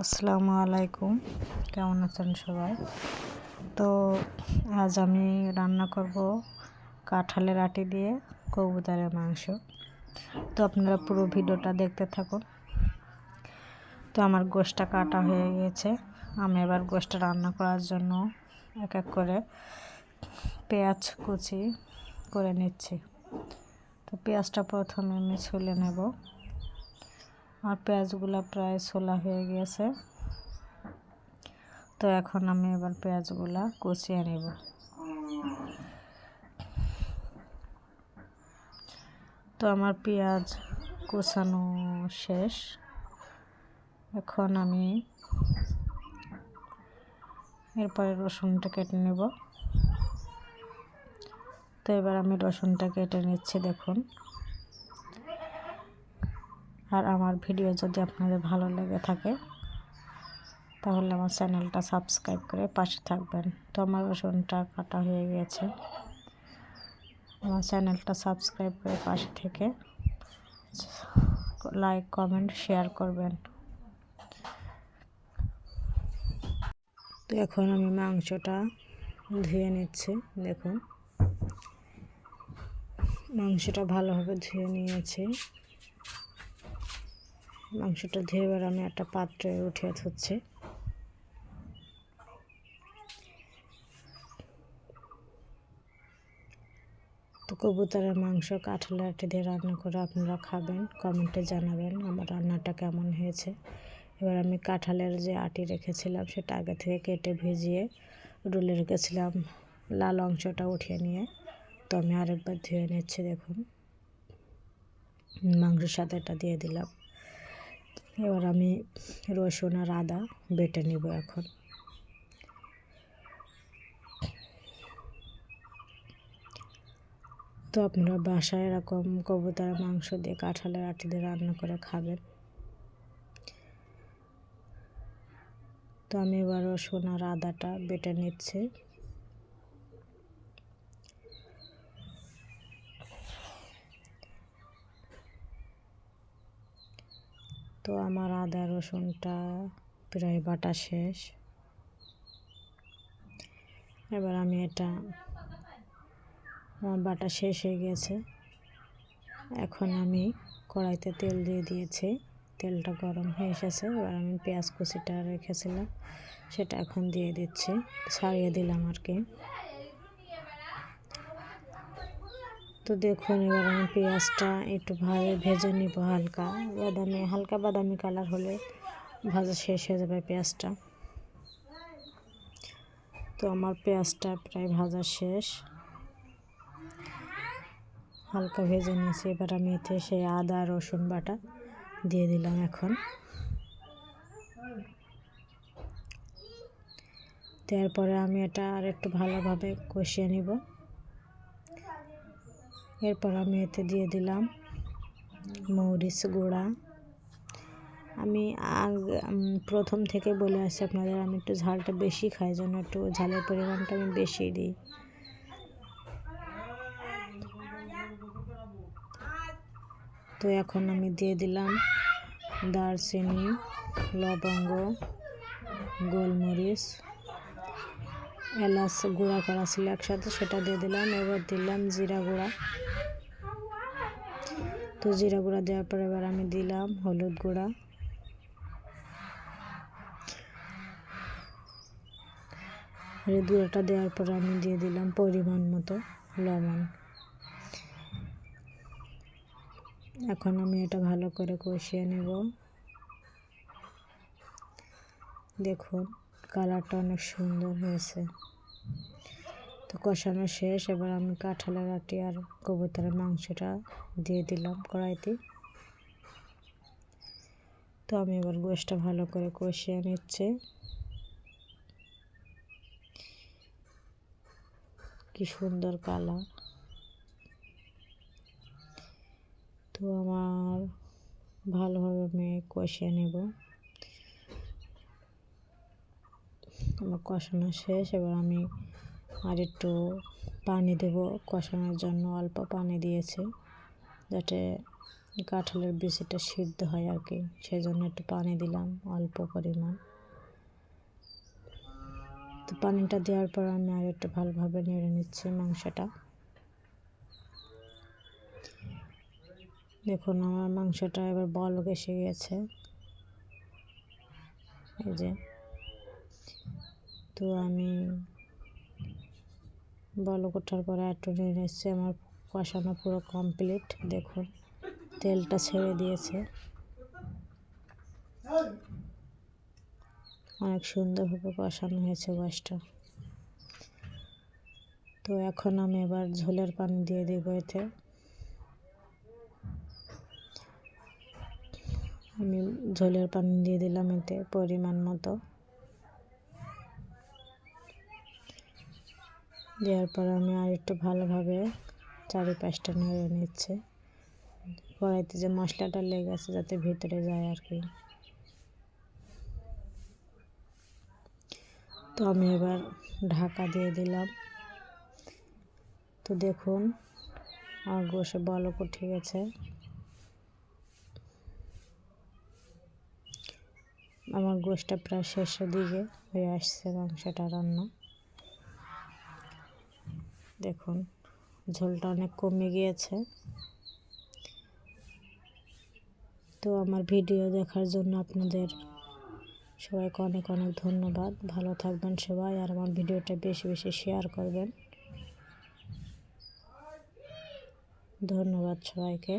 আসসালামু আলাইকুম, কেমন আছেন সবাই? তো আজ আমি রান্না করব কাঁঠালের আটি দিয়ে কবুতরের মাংস। তো আপনারা পুরো ভিডিওটা দেখতে থাকুন। তো আমার গোশটা কাটা হয়ে গেছে। আমি এবার গোশটা রান্না করার জন্য এক এক করে পেঁয়াজ কুচি করে নিচ্ছি। তো পেঁয়াজটা প্রথমে আমি ছুলে নেব। আর পেঁয়াজগুলো প্রায় ছোলা হয়ে গেছে। তো এখন আমি এবার পেঁয়াজগুলা কুচিয়ে নেব। তো আমার পেঁয়াজ কুচানো শেষ। এখন আমি এরপরে রসুনটা কেটে নেব। তো এবার আমি রসুনটা কেটে নিচ্ছি, দেখুন। আর আমার ভিডিও যদি আপনাদের ভালো লেগে থাকে তাহলে আমার চ্যানেলটা সাবস্ক্রাইব করে পাশে থাকবেন। তো আমার রসুনটা কাটা হয়ে গেছে। আমার চ্যানেলটা সাবস্ক্রাইব করে পাশে থেকে লাইক কমেন্ট শেয়ার করবেন। তো এখন আমি মাংসটা ধুয়ে নিচ্ছি, দেখুন। মাংসটা ভালোভাবে ধুয়ে নিয়েছি। মাংসটা ধুয়ে এবার আমি একটা পাত্রে উঠিয়ে ধুচ্ছি। তো কবুতরের মাংস কাঁঠালের আটি দিয়ে রান্না করে আপনারা খাবেন, কমেন্টে জানাবেন আমার রান্নাটা কেমন হয়েছে। এবার আমি কাঁঠালের যে আটি রেখেছিলাম সেটা আগে থেকে কেটে ভিজিয়ে রুলে রেখেছিলাম, লাল অংশটা উঠিয়ে নিয়ে। তো আমি আরেকবার ধুয়ে নিচ্ছি, দেখুন। মাংসের সাথে এটা দিয়ে দিলাম। এবার আমি রসুন আর আদা বেটে নিব এখন। তো আপনারা বাসায় এরকম কবুতরের মাংস দিয়ে কাঁঠালের আটি দিয়ে রান্না করে খাবেন। তো আমি এবার রসুন আর আদাটা বেটে নিচ্ছি। তো আমার আদা রসুনটা প্রায় বাটা শেষ। এবার আমি এটা আমার বাটা শেষ হয়ে গেছে। এখন আমি কড়াইতে তেল দিয়ে দিয়েছি, তেলটা গরম হয়ে এসেছে। এবার আমি পেঁয়াজ কুচিটা রেখেছিলাম সেটা এখন দিয়ে দিচ্ছি, ছাড়িয়ে দিলাম আর কি। তো দেখুন, এবার আমি পেঁয়াজটা একটু ভেজে নিব, হালকা বাদামি কালার হলে ভাজা শেষ হয়ে যাবে পেঁয়াজটা। তো আমার পেঁয়াজটা প্রায় ভাজা শেষ, হালকা ভেজে নিয়েছি। এবার আমি এতে সেই আদা রসুন বাটা দিয়ে দিলাম এখন। তারপরে আমি এটা আর একটু ভালোভাবে কষিয়ে নিব। এরপর আমি এতে দিয়ে দিলাম মরিচ গুঁড়া। আমি প্রথম থেকে বলে আসছি আপনাদের, আমি একটু ঝালটা বেশি খাই, জন্য একটু ঝালের পরিমাণটা আমি বেশি দিই। তো এখন আমি দিয়ে দিলাম দারচিনি, লবঙ্গ, গোলমরিচ, এলাচ গুঁড়া করা ছিল একসাথে, সেটা দিয়ে দিলাম। এবার দিলাম জিরা গুঁড়া। তো জিরা গুঁড়া দেওয়ার পর এবার আমি দিলাম হলুদ গুঁড়া। হলুদ গুঁড়াটা দেওয়ার পর আমি দিয়ে দিলাম পরিমাণ মতো লবণ। এখন আমি এটা ভালো করে কষিয়ে নেব। দেখুন, কালারটা অনেক সুন্দর হয়েছে। তো কষানো শেষ। এবার আমি কাঁঠালের আটি আর কবুতরের মাংসটা দিয়ে দিলাম কড়াইতে। তো আমি এবার গোশটা ভালো করে কষিয়ে নিচ্ছি। কি সুন্দর কালার। তো আমার ভালোভাবে আমি কষিয়ে নেব। আমার কষানো শেষ। এবার আমি আর একটু পানি দেব কষানোর জন্য, অল্প পানি দিয়েছি যাতে কাঁঠালের বিচিটা সিদ্ধ হয় আর কি, সেই জন্য একটু পানি দিলাম অল্প পরিমাণ। তো পানিটা দেওয়ার পর আমি আর একটু ভালোভাবে নেড়ে নিচ্ছি মাংসটা। দেখুন আমার মাংসটা এবার বলক এসে গেছে, এই যে। তো আমি বলক ওঠার পরে একটু নেড়ে নিচ্ছি। আমার কষানো পুরো কমপ্লিট। দেখুন তেলটা ছেড়ে দিয়েছে, অনেক সুন্দরভাবে কষানো হয়েছে গোশটা। তো এখন আমি এবার ঝোলের পানি দিয়ে দেবো এতে। আমি ঝোলের পানি দিয়ে দিলাম এতে পরিমাণ মতো। দেওয়ার পর আমি আর একটু ভালোভাবে চারিপাশটা নেড়ে নিচ্ছে, কড়াইতে যে মশলাটা লেগে আছে যাতে ভিতরে যায় আর কি। তো আমি এবার ঢাকা দিয়ে দিলাম। তো দেখুন আমার গোশে বলক উঠে গেছে। আমার গোশটা প্রায় শেষের দিকে হয়ে আসছে মাংসটা রান্না। দেখুন ঝোলটা অনেক কমে গিয়েছে। তো আমার ভিডিও দেখার জন্য আপনাদের সবাইকে অনেক অনেক ধন্যবাদ। ভালো থাকবেন সবাই, আর আমার ভিডিওটা বেশি বেশি শেয়ার করবেন। ধন্যবাদ সবাইকে।